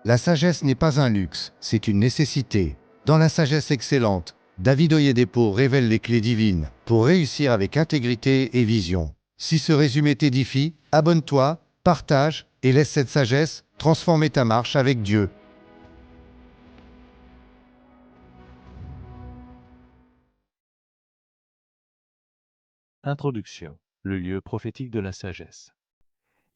La sagesse n'est pas un luxe, c'est une nécessité. Dans la sagesse excellente, David Oyedepo révèle les clés divines pour réussir avec intégrité et vision. Si ce résumé t'édifie, abonne-toi, partage et laisse cette sagesse transformer ta marche avec Dieu. Introduction. Le lieu prophétique de la sagesse.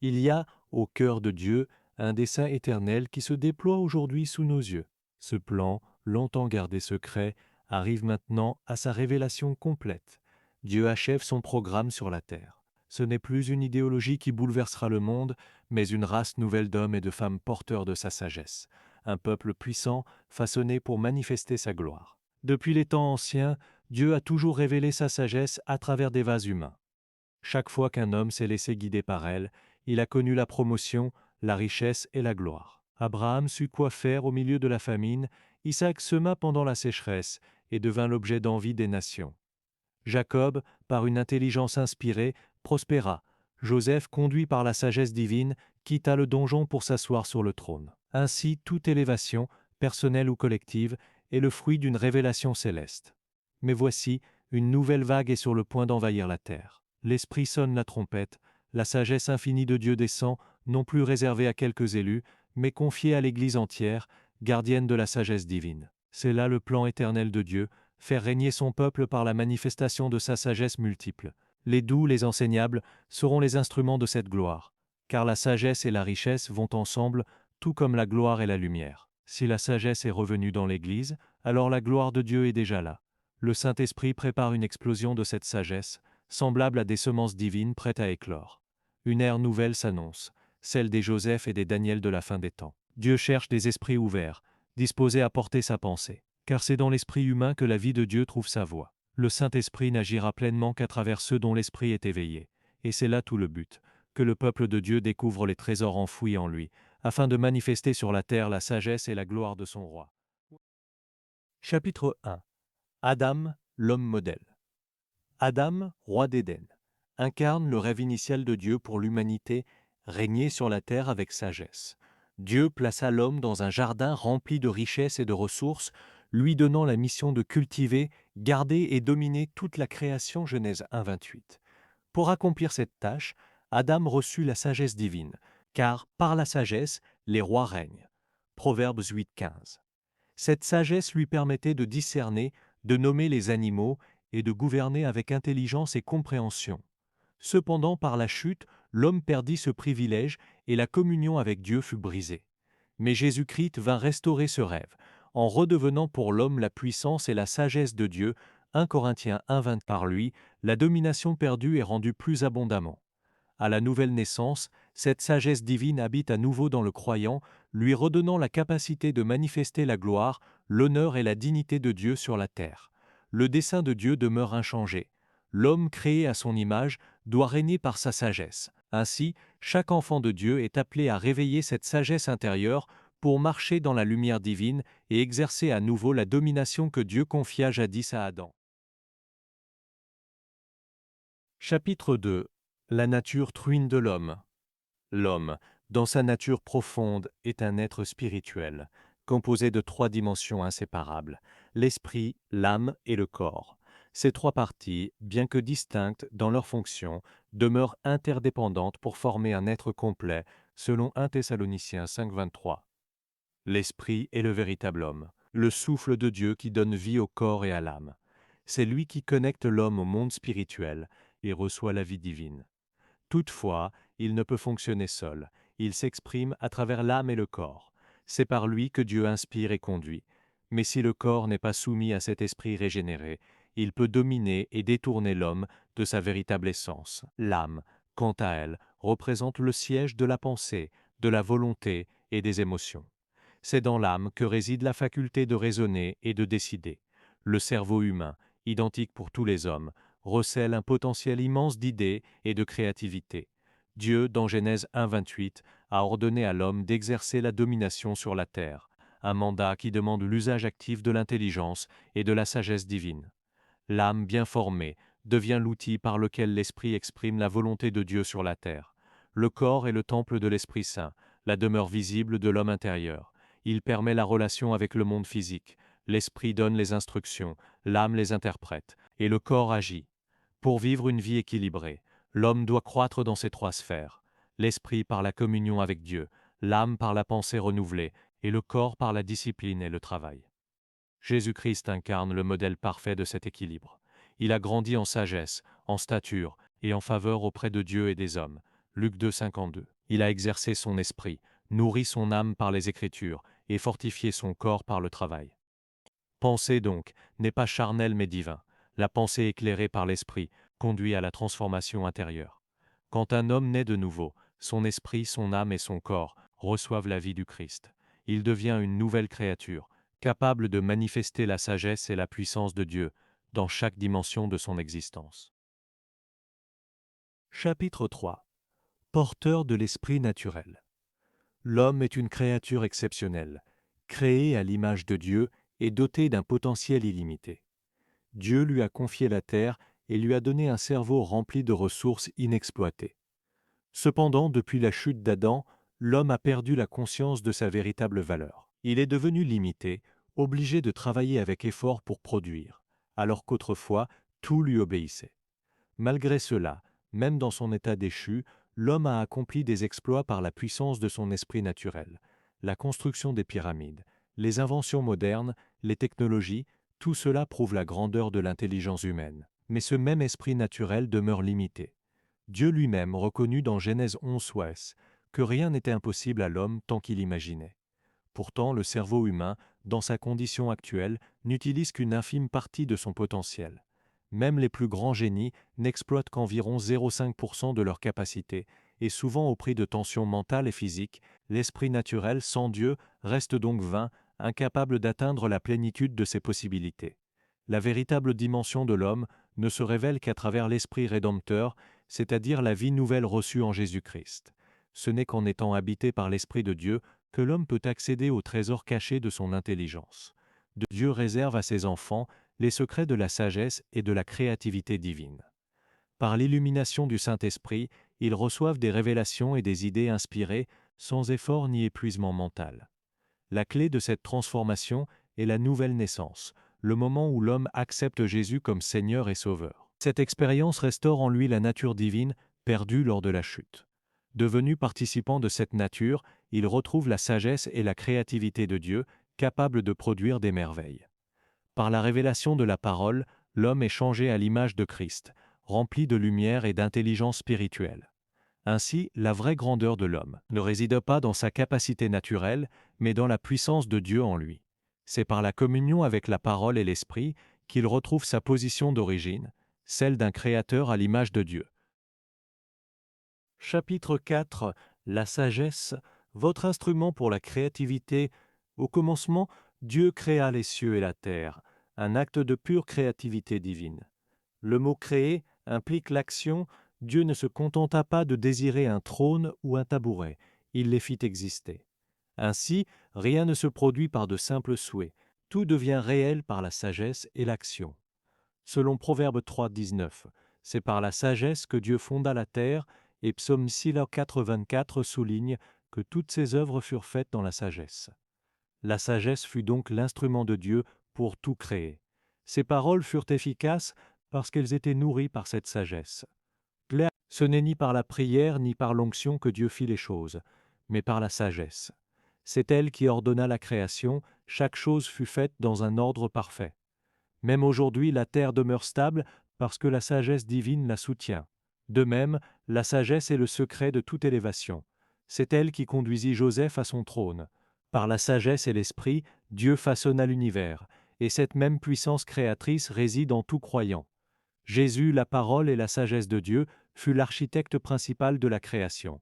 Il y a, au cœur de Dieu, un dessein éternel qui se déploie aujourd'hui sous nos yeux. Ce plan, longtemps gardé secret, arrive maintenant à sa révélation complète. Dieu achève son programme sur la terre. Ce n'est plus une idéologie qui bouleversera le monde, mais une race nouvelle d'hommes et de femmes porteurs de sa sagesse. Un peuple puissant, façonné pour manifester sa gloire. Depuis les temps anciens, Dieu a toujours révélé sa sagesse à travers des vases humains. Chaque fois qu'un homme s'est laissé guider par elle, il a connu la promotion, la richesse et la gloire. Abraham sut quoi faire au milieu de la famine, Isaac sema pendant la sécheresse et devint l'objet d'envie des nations. Jacob, par une intelligence inspirée, prospéra. Joseph, conduit par la sagesse divine, quitta le donjon pour s'asseoir sur le trône. Ainsi, toute élévation, personnelle ou collective, est le fruit d'une révélation céleste. Mais voici, une nouvelle vague est sur le point d'envahir la terre. L'Esprit sonne la trompette, la sagesse infinie de Dieu descend, non plus réservée à quelques élus, mais confiée à l'Église entière, gardienne de la sagesse divine. C'est là le plan éternel de Dieu, faire régner son peuple par la manifestation de sa sagesse multiple. Les doux, les enseignables, seront les instruments de cette gloire, car la sagesse et la richesse vont ensemble, tout comme la gloire et la lumière. Si la sagesse est revenue dans l'Église, alors la gloire de Dieu est déjà là. Le Saint-Esprit prépare une explosion de cette sagesse, semblable à des semences divines prêtes à éclore. Une ère nouvelle s'annonce, celle des Joseph et des Daniel de la fin des temps. Dieu cherche des esprits ouverts, disposés à porter sa pensée, car c'est dans l'esprit humain que la vie de Dieu trouve sa voie. Le Saint-Esprit n'agira pleinement qu'à travers ceux dont l'esprit est éveillé, et c'est là tout le but, que le peuple de Dieu découvre les trésors enfouis en lui, afin de manifester sur la terre la sagesse et la gloire de son roi. Chapitre 1. Adam, l'homme modèle. Adam, roi d'Éden, incarne le rêve initial de Dieu pour l'humanité, régner sur la terre avec sagesse. Dieu plaça l'homme dans un jardin rempli de richesses et de ressources, lui donnant la mission de cultiver, garder et dominer toute la création. Genèse 1:28. Pour accomplir cette tâche, Adam reçut la sagesse divine, car par la sagesse, les rois règnent. Proverbes 8:15. Cette sagesse lui permettait de discerner, de nommer les animaux et de gouverner avec intelligence et compréhension. Cependant, par la chute, l'homme perdit ce privilège et la communion avec Dieu fut brisée. Mais Jésus-Christ vint restaurer ce rêve, en redevenant pour l'homme la puissance et la sagesse de Dieu. 1 Corinthiens 1:20. Par lui, la domination perdue est rendue plus abondamment. À la nouvelle naissance, cette sagesse divine habite à nouveau dans le croyant, lui redonnant la capacité de manifester la gloire, l'honneur et la dignité de Dieu sur la terre. Le dessein de Dieu demeure inchangé. L'homme créé à son image doit régner par sa sagesse. Ainsi, chaque enfant de Dieu est appelé à réveiller cette sagesse intérieure pour marcher dans la lumière divine et exercer à nouveau la domination que Dieu confia jadis à Adam. Chapitre 2. La nature truine de l'homme. L'homme, dans sa nature profonde, est un être spirituel, composé de 3 dimensions inséparables, l'esprit, l'âme et le corps. Ces 3 parties, bien que distinctes dans leurs fonctions, demeurent interdépendantes pour former un être complet, selon 1 Thessaloniciens 5:23. L'esprit est le véritable homme, le souffle de Dieu qui donne vie au corps et à l'âme. C'est lui qui connecte l'homme au monde spirituel et reçoit la vie divine. Toutefois, il ne peut fonctionner seul, il s'exprime à travers l'âme et le corps. C'est par lui que Dieu inspire et conduit. Mais si le corps n'est pas soumis à cet esprit régénéré, il peut dominer et détourner l'homme de sa véritable essence. L'âme, quant à elle, représente le siège de la pensée, de la volonté et des émotions. C'est dans l'âme que réside la faculté de raisonner et de décider. Le cerveau humain, identique pour tous les hommes, recèle un potentiel immense d'idées et de créativité. Dieu, dans Genèse 1:28, a ordonné à l'homme d'exercer la domination sur la terre, un mandat qui demande l'usage actif de l'intelligence et de la sagesse divine. L'âme bien formée devient l'outil par lequel l'esprit exprime la volonté de Dieu sur la terre. Le corps est le temple de l'Esprit Saint, la demeure visible de l'homme intérieur. Il permet la relation avec le monde physique. L'esprit donne les instructions, l'âme les interprète, et le corps agit. Pour vivre une vie équilibrée, l'homme doit croître dans ces trois sphères. L'esprit par la communion avec Dieu, l'âme par la pensée renouvelée, et le corps par la discipline et le travail. Jésus-Christ incarne le modèle parfait de cet équilibre. Il a grandi en sagesse, en stature et en faveur auprès de Dieu et des hommes. Luc 2, 52. Il a exercé son esprit, nourri son âme par les Écritures et fortifié son corps par le travail. Penser donc n'est pas charnel mais divin. La pensée éclairée par l'esprit conduit à la transformation intérieure. Quand un homme naît de nouveau, son esprit, son âme et son corps reçoivent la vie du Christ. Il devient une nouvelle créature, capable de manifester la sagesse et la puissance de Dieu dans chaque dimension de son existence. Chapitre 3. Porteur de l'esprit naturel. L'homme est une créature exceptionnelle, créée à l'image de Dieu et dotée d'un potentiel illimité. Dieu lui a confié la terre et lui a donné un cerveau rempli de ressources inexploitées. Cependant, depuis la chute d'Adam, l'homme a perdu la conscience de sa véritable valeur. Il est devenu limité, obligé de travailler avec effort pour produire, alors qu'autrefois, tout lui obéissait. Malgré cela, même dans son état déchu, l'homme a accompli des exploits par la puissance de son esprit naturel. La construction des pyramides, les inventions modernes, les technologies, tout cela prouve la grandeur de l'intelligence humaine. Mais ce même esprit naturel demeure limité. Dieu lui-même reconnut dans Genèse 11 que rien n'était impossible à l'homme tant qu'il imaginait. Pourtant, le cerveau humain, dans sa condition actuelle, n'utilise qu'une infime partie de son potentiel. Même les plus grands génies n'exploitent qu'environ 0,5% de leur capacité, et souvent au prix de tensions mentales et physiques, l'esprit naturel sans Dieu reste donc vain, incapable d'atteindre la plénitude de ses possibilités. La véritable dimension de l'homme ne se révèle qu'à travers l'esprit rédempteur, c'est-à-dire la vie nouvelle reçue en Jésus-Christ. Ce n'est qu'en étant habité par l'Esprit de Dieu que l'homme peut accéder au trésor caché de son intelligence. Dieu réserve à ses enfants les secrets de la sagesse et de la créativité divine. Par l'illumination du Saint-Esprit, ils reçoivent des révélations et des idées inspirées sans effort ni épuisement mental. La clé de cette transformation est la nouvelle naissance, le moment où l'homme accepte Jésus comme Seigneur et Sauveur. Cette expérience restaure en lui la nature divine perdue lors de la chute. Devenu participant de cette nature, il retrouve la sagesse et la créativité de Dieu, capable de produire des merveilles. Par la révélation de la parole, l'homme est changé à l'image de Christ, rempli de lumière et d'intelligence spirituelle. Ainsi, la vraie grandeur de l'homme ne réside pas dans sa capacité naturelle, mais dans la puissance de Dieu en lui. C'est par la communion avec la parole et l'esprit qu'il retrouve sa position d'origine, celle d'un créateur à l'image de Dieu. Chapitre 4. La sagesse, votre instrument pour la créativité. Au commencement, Dieu créa les cieux et la terre, un acte de pure créativité divine. Le mot créer implique l'action. Dieu ne se contenta pas de désirer un trône ou un tabouret, il les fit exister. Ainsi, rien ne se produit par de simples souhaits, tout devient réel par la sagesse et l'action. Selon Proverbe 3, 19, c'est par la sagesse que Dieu fonda la terre, et Psaume 6, 4, 24 souligne que toutes ses œuvres furent faites dans la sagesse. La sagesse fut donc l'instrument de Dieu pour tout créer. Ses paroles furent efficaces parce qu'elles étaient nourries par cette sagesse. Ce n'est ni par la prière ni par l'onction que Dieu fit les choses, mais par la sagesse. C'est elle qui ordonna la création, chaque chose fut faite dans un ordre parfait. Même aujourd'hui, la terre demeure stable parce que la sagesse divine la soutient. De même, la sagesse est le secret de toute élévation. C'est elle qui conduisit Joseph à son trône. Par la sagesse et l'esprit, Dieu façonna l'univers, et cette même puissance créatrice réside en tout croyant. Jésus, la parole et la sagesse de Dieu, fut l'architecte principal de la création.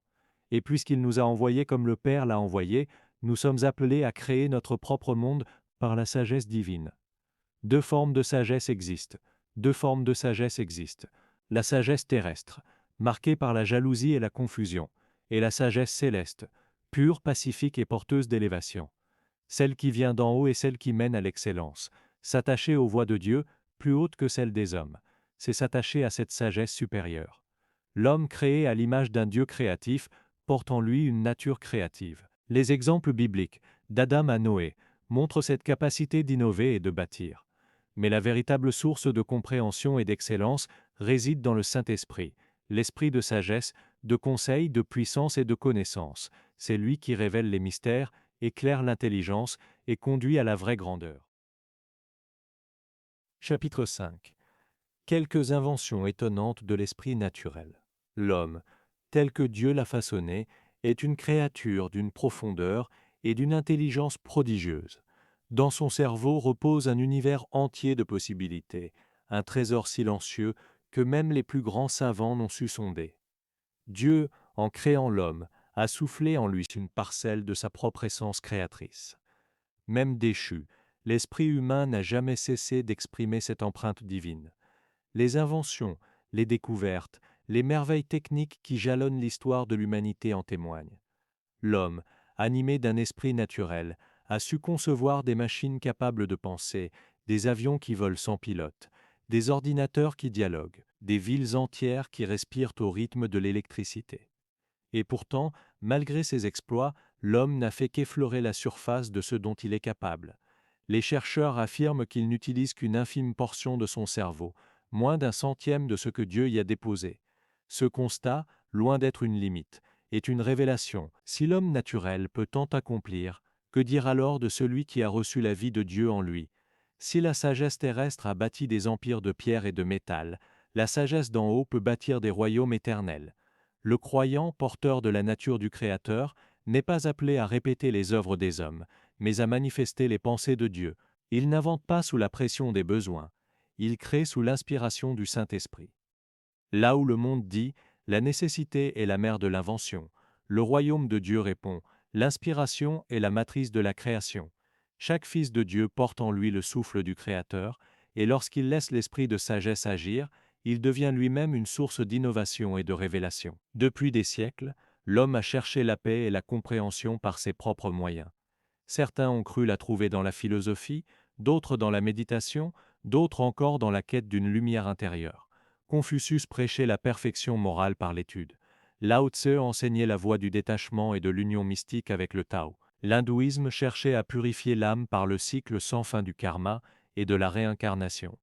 Et puisqu'il nous a envoyés comme le Père l'a envoyé, nous sommes appelés à créer notre propre monde par la sagesse divine. Deux formes de sagesse existent. La sagesse terrestre, marquée par la jalousie et la confusion, et la sagesse céleste, pure, pacifique et porteuse d'élévation. Celle qui vient d'en haut et celle qui mène à l'excellence. S'attacher aux voies de Dieu, plus hautes que celles des hommes, c'est s'attacher à cette sagesse supérieure. L'homme créé à l'image d'un Dieu créatif porte en lui une nature créative. Les exemples bibliques d'Adam à Noé, montre cette capacité d'innover et de bâtir. Mais la véritable source de compréhension et d'excellence réside dans le Saint-Esprit, l'esprit de sagesse, de conseil, de puissance et de connaissance. C'est lui qui révèle les mystères, éclaire l'intelligence et conduit à la vraie grandeur. Chapitre 5. Quelques inventions étonnantes de l'esprit naturel. L'homme, tel que Dieu l'a façonné, est une créature d'une profondeur et d'une intelligence prodigieuse. Dans son cerveau repose un univers entier de possibilités, un trésor silencieux que même les plus grands savants n'ont su sonder. Dieu, en créant l'homme, a soufflé en lui une parcelle de sa propre essence créatrice. Même déchu, l'esprit humain n'a jamais cessé d'exprimer cette empreinte divine. Les inventions, les découvertes, les merveilles techniques qui jalonnent l'histoire de l'humanité en témoignent. L'homme, animé d'un esprit naturel, a su concevoir des machines capables de penser, des avions qui volent sans pilote, des ordinateurs qui dialoguent, des villes entières qui respirent au rythme de l'électricité. Et pourtant, malgré ses exploits, l'homme n'a fait qu'effleurer la surface de ce dont il est capable. Les chercheurs affirment qu'il n'utilise qu'une infime portion de son cerveau, moins d'un centième de ce que Dieu y a déposé. Ce constat, loin d'être une limite, est une révélation. Si l'homme naturel peut tant accomplir, que dire alors de celui qui a reçu la vie de Dieu en lui? Si la sagesse terrestre a bâti des empires de pierre et de métal, la sagesse d'en haut peut bâtir des royaumes éternels. Le croyant, porteur de la nature du Créateur, n'est pas appelé à répéter les œuvres des hommes, mais à manifester les pensées de Dieu. Il n'invente pas sous la pression des besoins, il crée sous l'inspiration du Saint-Esprit. Là où le monde dit « la nécessité est la mère de l'invention », le royaume de Dieu répond « l'inspiration est la matrice de la création ». Chaque fils de Dieu porte en lui le souffle du Créateur, et lorsqu'il laisse l'esprit de sagesse agir, il devient lui-même une source d'innovation et de révélation. Depuis des siècles, l'homme a cherché la paix et la compréhension par ses propres moyens. Certains ont cru la trouver dans la philosophie, d'autres dans la méditation, d'autres encore dans la quête d'une lumière intérieure. Confucius prêchait la perfection morale par l'étude. Lao Tse enseignait la voie du détachement et de l'union mystique avec le Tao. L'hindouisme cherchait à purifier l'âme par le cycle sans fin du karma et de la réincarnation.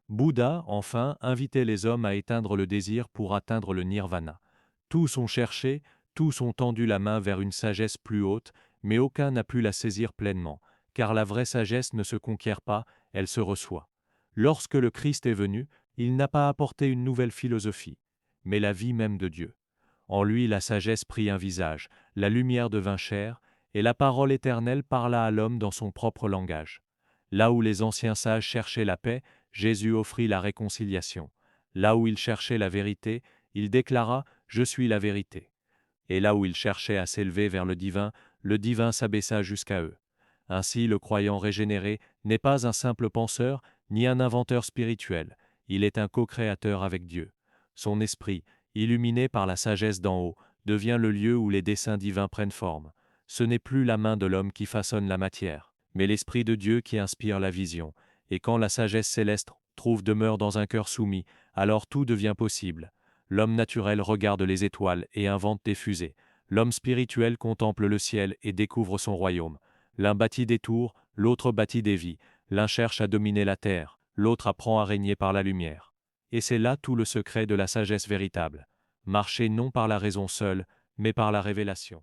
Bouddha, enfin, invitait les hommes à éteindre le désir pour atteindre le nirvana. Tous ont cherché, tous ont tendu la main vers une sagesse plus haute, mais aucun n'a pu la saisir pleinement, car la vraie sagesse ne se conquiert pas, elle se reçoit. Lorsque le Christ est venu, il n'a pas apporté une nouvelle philosophie, mais la vie même de Dieu. En lui la sagesse prit un visage, la lumière devint chair, et la parole éternelle parla à l'homme dans son propre langage. Là où les anciens sages cherchaient la paix, Jésus offrit la réconciliation. Là où il cherchait la vérité, il déclara « Je suis la vérité ». Et là où ils cherchaient à s'élever vers le divin s'abaissa jusqu'à eux. Ainsi, le croyant régénéré n'est pas un simple penseur, ni un inventeur spirituel, il est un co-créateur avec Dieu. Son esprit, illuminé par la sagesse d'en haut, devient le lieu où les desseins divins prennent forme. Ce n'est plus la main de l'homme qui façonne la matière, mais l'Esprit de Dieu qui inspire la vision. Et quand la sagesse céleste trouve demeure dans un cœur soumis, alors tout devient possible. L'homme naturel regarde les étoiles et invente des fusées. L'homme spirituel contemple le ciel et découvre son royaume. L'un bâtit des tours, l'autre bâtit des vies. L'un cherche à dominer la terre, l'autre apprend à régner par la lumière. Et c'est là tout le secret de la sagesse véritable. Marcher non par la raison seule, mais par la révélation.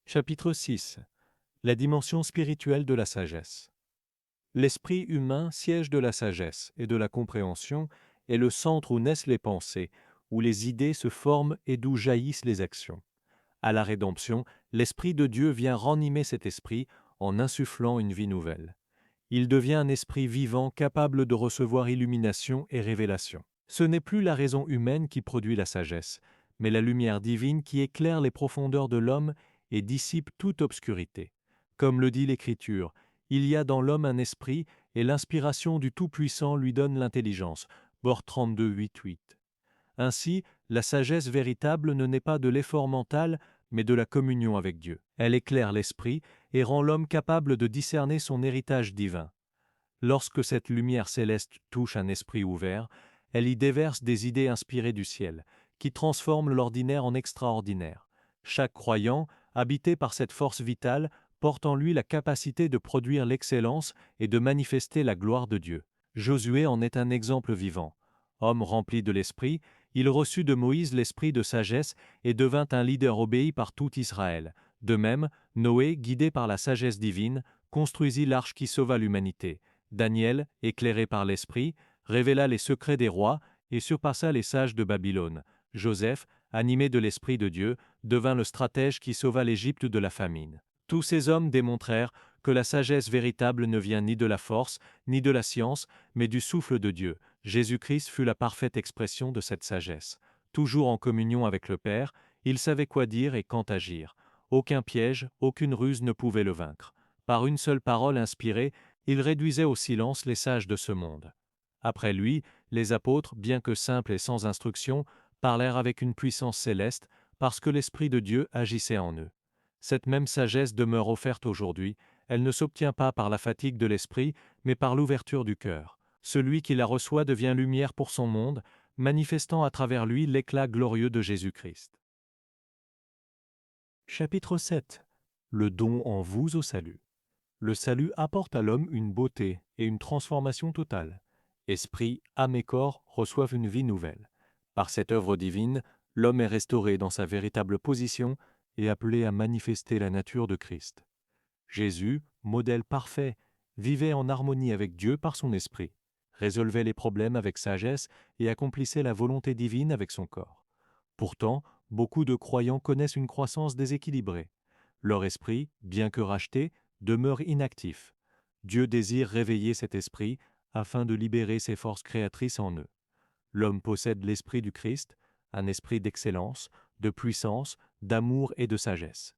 Chapitre 6. La dimension spirituelle de la sagesse. L'esprit humain, siège de la sagesse et de la compréhension, est le centre où naissent les pensées, où les idées se forment et d'où jaillissent les actions. À la rédemption, l'Esprit de Dieu vient ranimer cet esprit en insufflant une vie nouvelle. Il devient un esprit vivant capable de recevoir illumination et révélation. Ce n'est plus la raison humaine qui produit la sagesse, mais la lumière divine qui éclaire les profondeurs de l'homme et dissipe toute obscurité. Comme le dit l'Écriture, il y a dans l'homme un esprit et l'inspiration du Tout-Puissant lui donne l'intelligence. Bord 32, 8. Ainsi, la sagesse véritable ne naît pas de l'effort mental, mais de la communion avec Dieu. Elle éclaire l'esprit et rend l'homme capable de discerner son héritage divin. Lorsque cette lumière céleste touche un esprit ouvert, elle y déverse des idées inspirées du ciel, qui transforment l'ordinaire en extraordinaire. Chaque croyant, habité par cette force vitale, porte en lui la capacité de produire l'excellence et de manifester la gloire de Dieu. Josué en est un exemple vivant. Homme rempli de l'Esprit, il reçut de Moïse l'esprit de sagesse et devint un leader obéi par tout Israël. De même, Noé, guidé par la sagesse divine, construisit l'arche qui sauva l'humanité. Daniel, éclairé par l'Esprit, révéla les secrets des rois et surpassa les sages de Babylone. Joseph, animé de l'Esprit de Dieu, devint le stratège qui sauva l'Égypte de la famine. Tous ces hommes démontrèrent que la sagesse véritable ne vient ni de la force, ni de la science, mais du souffle de Dieu. Jésus-Christ fut la parfaite expression de cette sagesse. Toujours en communion avec le Père, il savait quoi dire et quand agir. Aucun piège, aucune ruse ne pouvait le vaincre. Par une seule parole inspirée, il réduisait au silence les sages de ce monde. Après lui, les apôtres, bien que simples et sans instruction, parlèrent avec une puissance céleste, parce que l'Esprit de Dieu agissait en eux. Cette même sagesse demeure offerte aujourd'hui. Elle ne s'obtient pas par la fatigue de l'esprit, mais par l'ouverture du cœur. Celui qui la reçoit devient lumière pour son monde, manifestant à travers lui l'éclat glorieux de Jésus-Christ. Chapitre 7. Le don en vous au salut. Le salut apporte à l'homme une beauté et une transformation totale. Esprit, âme et corps reçoivent une vie nouvelle. Par cette œuvre divine, l'homme est restauré dans sa véritable position et appelé à manifester la nature de Christ. Jésus, modèle parfait, vivait en harmonie avec Dieu par son esprit, résolvait les problèmes avec sagesse et accomplissait la volonté divine avec son corps. Pourtant, beaucoup de croyants connaissent une croissance déséquilibrée. Leur esprit, bien que racheté, demeure inactif. Dieu désire réveiller cet esprit afin de libérer ses forces créatrices en eux. L'homme possède l'esprit du Christ, un esprit d'excellence, de puissance, d'amour et de sagesse.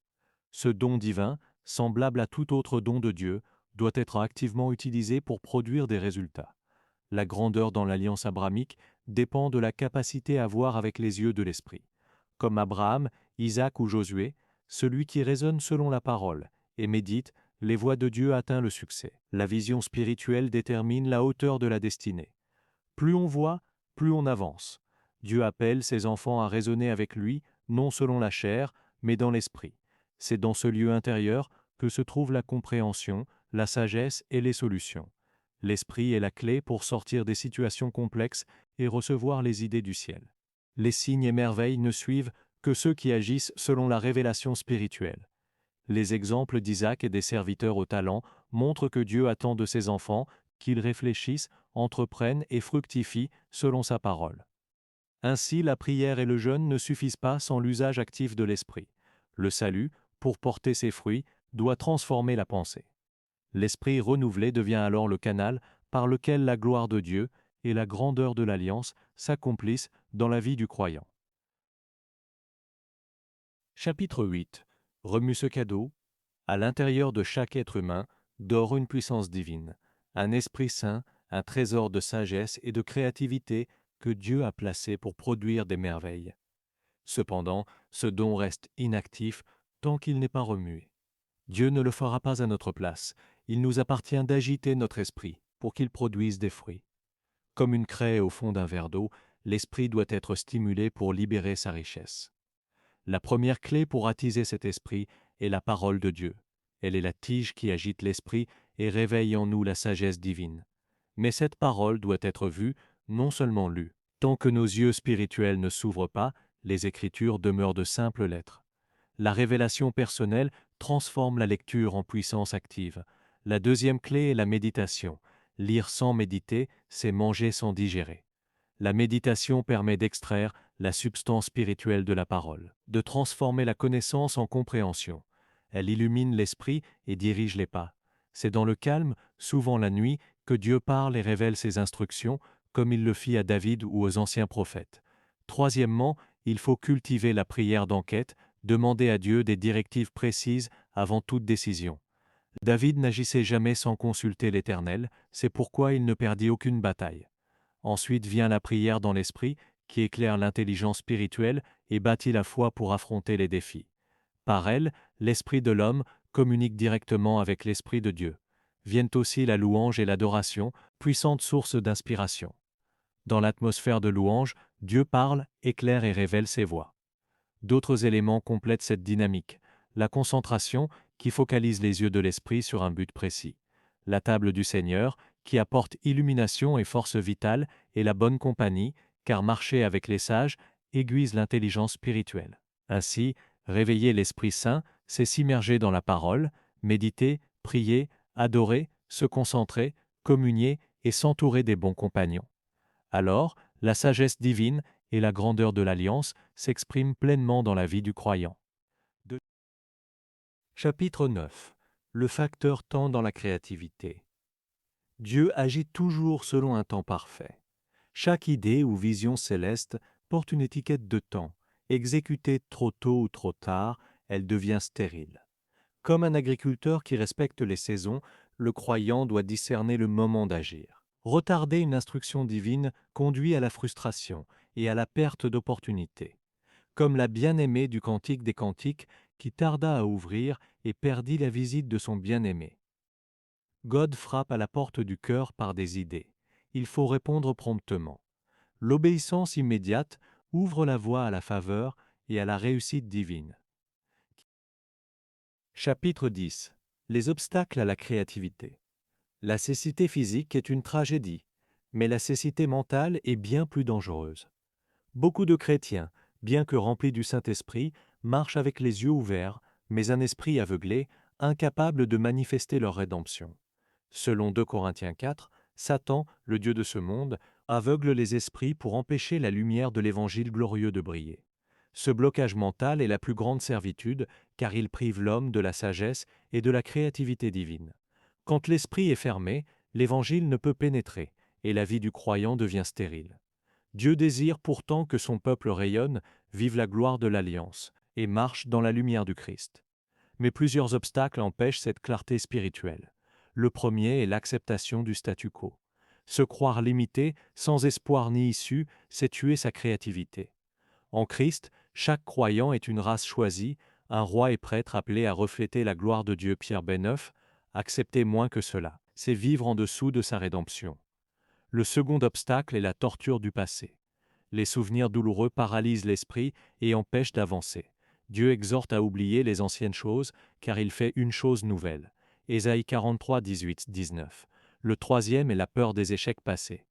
Ce don divin, semblable à tout autre don de Dieu, doit être activement utilisé pour produire des résultats. La grandeur dans l'alliance abrahamique dépend de la capacité à voir avec les yeux de l'esprit. Comme Abraham, Isaac ou Josué, celui qui raisonne selon la parole et médite les voies de Dieu atteint le succès. La vision spirituelle détermine la hauteur de la destinée. Plus on voit, plus on avance. Dieu appelle ses enfants à raisonner avec lui, non selon la chair, mais dans l'esprit. C'est dans ce lieu intérieur que se trouve la compréhension, la sagesse et les solutions. L'esprit est la clé pour sortir des situations complexes et recevoir les idées du ciel. Les signes et merveilles ne suivent que ceux qui agissent selon la révélation spirituelle. Les exemples d'Isaac et des serviteurs au talent montrent que Dieu attend de ses enfants qu'ils réfléchissent, entreprennent et fructifient selon sa parole. Ainsi, la prière et le jeûne ne suffisent pas sans l'usage actif de l'esprit. Le salut, pour porter ses fruits, doit transformer la pensée. L'esprit renouvelé devient alors le canal par lequel la gloire de Dieu et la grandeur de l'alliance s'accomplissent dans la vie du croyant. Chapitre 8. Remue ce cadeau. À l'intérieur de chaque être humain dort une puissance divine, un esprit saint, un trésor de sagesse et de créativité que Dieu a placé pour produire des merveilles. Cependant, ce don reste inactif tant qu'il n'est pas remué. Dieu ne le fera pas à notre place. Il nous appartient d'agiter notre esprit pour qu'il produise des fruits. Comme une craie au fond d'un verre d'eau, l'esprit doit être stimulé pour libérer sa richesse. La première clé pour attiser cet esprit est la parole de Dieu. Elle est la tige qui agite l'esprit et réveille en nous la sagesse divine. Mais cette parole doit être vue, non seulement lue. Tant que nos yeux spirituels ne s'ouvrent pas, les Écritures demeurent de simples lettres. La révélation personnelle transforme la lecture en puissance active. La deuxième clé est la méditation. Lire sans méditer, c'est manger sans digérer. La méditation permet d'extraire la substance spirituelle de la parole, de transformer la connaissance en compréhension. Elle illumine l'esprit et dirige les pas. C'est dans le calme, souvent la nuit, que Dieu parle et révèle ses instructions, comme il le fit à David ou aux anciens prophètes. Troisièmement, il faut cultiver la prière d'enquête, demander à Dieu des directives précises avant toute décision. David n'agissait jamais sans consulter l'Éternel, c'est pourquoi il ne perdit aucune bataille. Ensuite vient la prière dans l'esprit, qui éclaire l'intelligence spirituelle et bâtit la foi pour affronter les défis. Par elle, l'esprit de l'homme communique directement avec l'esprit de Dieu. Viennent aussi la louange et l'adoration, puissantes sources d'inspiration. Dans l'atmosphère de louange, Dieu parle, éclaire et révèle ses voies. D'autres éléments complètent cette dynamique. La concentration, qui focalise les yeux de l'esprit sur un but précis. La table du Seigneur, qui apporte illumination et force vitale, et la bonne compagnie, car marcher avec les sages aiguise l'intelligence spirituelle. Ainsi, réveiller l'Esprit Saint, c'est s'immerger dans la parole, méditer, prier, adorer, se concentrer, communier et s'entourer des bons compagnons. Alors, la sagesse divine et la grandeur de l'alliance s'expriment pleinement dans la vie du croyant. Chapitre 9. Le facteur temps dans la créativité. Dieu agit toujours selon un temps parfait. Chaque idée ou vision céleste porte une étiquette de temps. Exécutée trop tôt ou trop tard, elle devient stérile. Comme un agriculteur qui respecte les saisons, le croyant doit discerner le moment d'agir. Retarder une instruction divine conduit à la frustration et à la perte d'opportunités. Comme la bien-aimée du Cantique des Cantiques qui tarda à ouvrir et perdit la visite de son bien-aimé. God frappe à la porte du cœur par des idées. Il faut répondre promptement. L'obéissance immédiate ouvre la voie à la faveur et à la réussite divine. Chapitre 10. Les obstacles à la créativité. La cécité physique est une tragédie, mais la cécité mentale est bien plus dangereuse. Beaucoup de chrétiens, bien que remplis du Saint-Esprit, marchent avec les yeux ouverts, mais un esprit aveuglé, incapable de manifester leur rédemption. Selon 2 Corinthiens 4, Satan, le dieu de ce monde, aveugle les esprits pour empêcher la lumière de l'Évangile glorieux de briller. Ce blocage mental est la plus grande servitude, car il prive l'homme de la sagesse et de la créativité divine. Quand l'esprit est fermé, l'Évangile ne peut pénétrer, et la vie du croyant devient stérile. Dieu désire pourtant que son peuple rayonne, vive la gloire de l'Alliance, et marche dans la lumière du Christ. Mais plusieurs obstacles empêchent cette clarté spirituelle. Le premier est l'acceptation du statu quo. Se croire limité, sans espoir ni issue, c'est tuer sa créativité. En Christ, chaque croyant est une race choisie, un roi et prêtre appelé à refléter la gloire de Dieu. Pierre Benneuf, accepter moins que cela, c'est vivre en dessous de sa rédemption. Le second obstacle est la torture du passé. Les souvenirs douloureux paralysent l'esprit et empêchent d'avancer. Dieu exhorte à oublier les anciennes choses, car il fait une chose nouvelle. Ésaïe 43, 18, 19. Le troisième est la peur des échecs passés.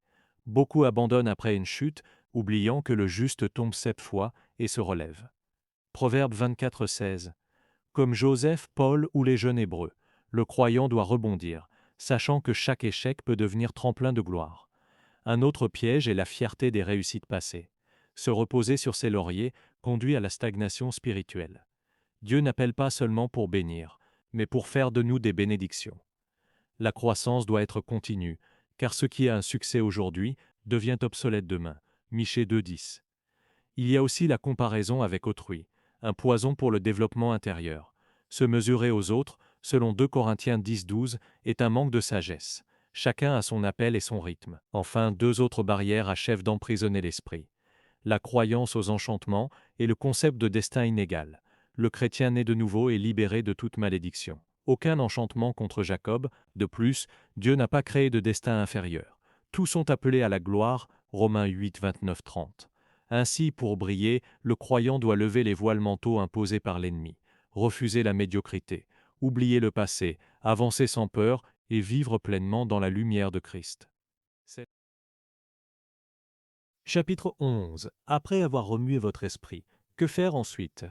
Beaucoup abandonnent après une chute, oubliant que le juste tombe 7 fois et se relève. Proverbe 24, 16. Comme Joseph, Paul ou les jeunes Hébreux, le croyant doit rebondir, sachant que chaque échec peut devenir tremplin de gloire. Un autre piège est la fierté des réussites passées. Se reposer sur ses lauriers conduit à la stagnation spirituelle. Dieu n'appelle pas seulement pour bénir, mais pour faire de nous des bénédictions. La croissance doit être continue, car ce qui a un succès aujourd'hui devient obsolète demain. Michée 2,10. Il y a aussi la comparaison avec autrui, un poison pour le développement intérieur. Se mesurer aux autres, selon 2 Corinthiens 10,12, est un manque de sagesse. Chacun a son appel et son rythme. Enfin, deux autres barrières achèvent d'emprisonner l'esprit. La croyance aux enchantements et le concept de destin inégal. Le chrétien né de nouveau est libéré de toute malédiction. Aucun enchantement contre Jacob. De plus, Dieu n'a pas créé de destin inférieur. Tous sont appelés à la gloire. Romains 8, 29, 30. Ainsi, pour briller, le croyant doit lever les voiles mentaux imposés par l'ennemi, refuser la médiocrité, oublier le passé, avancer sans peur et vivre pleinement dans la lumière de Christ. Chapitre 11. Après avoir remué votre esprit, que faire ensuite?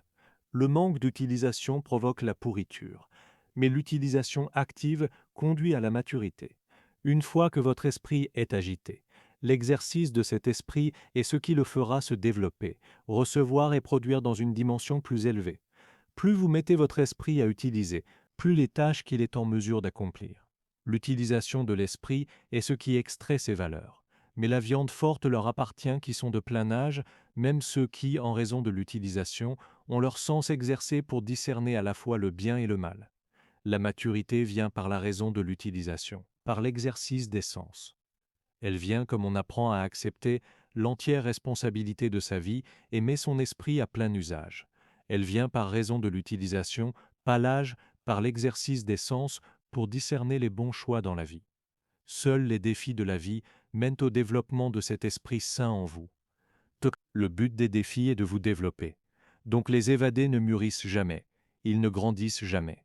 Le manque d'utilisation provoque la pourriture, mais l'utilisation active conduit à la maturité. Une fois que votre esprit est agité, l'exercice de cet esprit est ce qui le fera se développer, recevoir et produire dans une dimension plus élevée. Plus vous mettez votre esprit à utiliser, plus les tâches qu'il est en mesure d'accomplir. L'utilisation de l'esprit est ce qui extrait ses valeurs. Mais la viande forte leur appartient qui sont de plein âge, même ceux qui, en raison de l'utilisation, ont leur sens exercé pour discerner à la fois le bien et le mal. La maturité vient par la raison de l'utilisation, par l'exercice des sens. Elle vient comme on apprend à accepter l'entière responsabilité de sa vie et met son esprit à plein usage. Elle vient par raison de l'utilisation, pas l'âge, par l'exercice des sens pour discerner les bons choix dans la vie. Seuls les défis de la vie mènent au développement de cet esprit saint en vous. Le but des défis est de vous développer. Donc les évadés ne mûrissent jamais, ils ne grandissent jamais.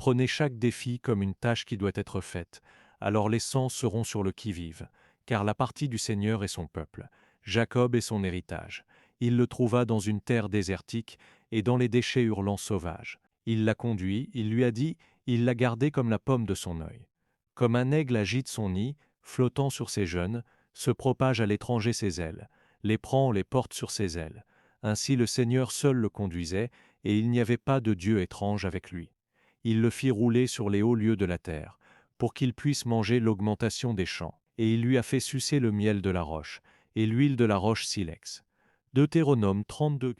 Prenez chaque défi comme une tâche qui doit être faite. Alors les 100 seront sur le qui-vive, car la partie du Seigneur est son peuple, Jacob est son héritage. Il le trouva dans une terre désertique et dans les déchets hurlants sauvages. Il l'a conduit, il lui a dit, il l'a gardé comme la pomme de son œil. Comme un aigle agite son nid, flottant sur ses jeunes, se propage à l'étranger ses ailes, les prend, les porte sur ses ailes. Ainsi le Seigneur seul le conduisait, et il n'y avait pas de Dieu étrange avec lui. Il le fit rouler sur les hauts lieux de la terre, pour qu'il puisse manger l'augmentation des champs, et il lui a fait sucer le miel de la roche, et l'huile de la roche silex. Deutéronome 32.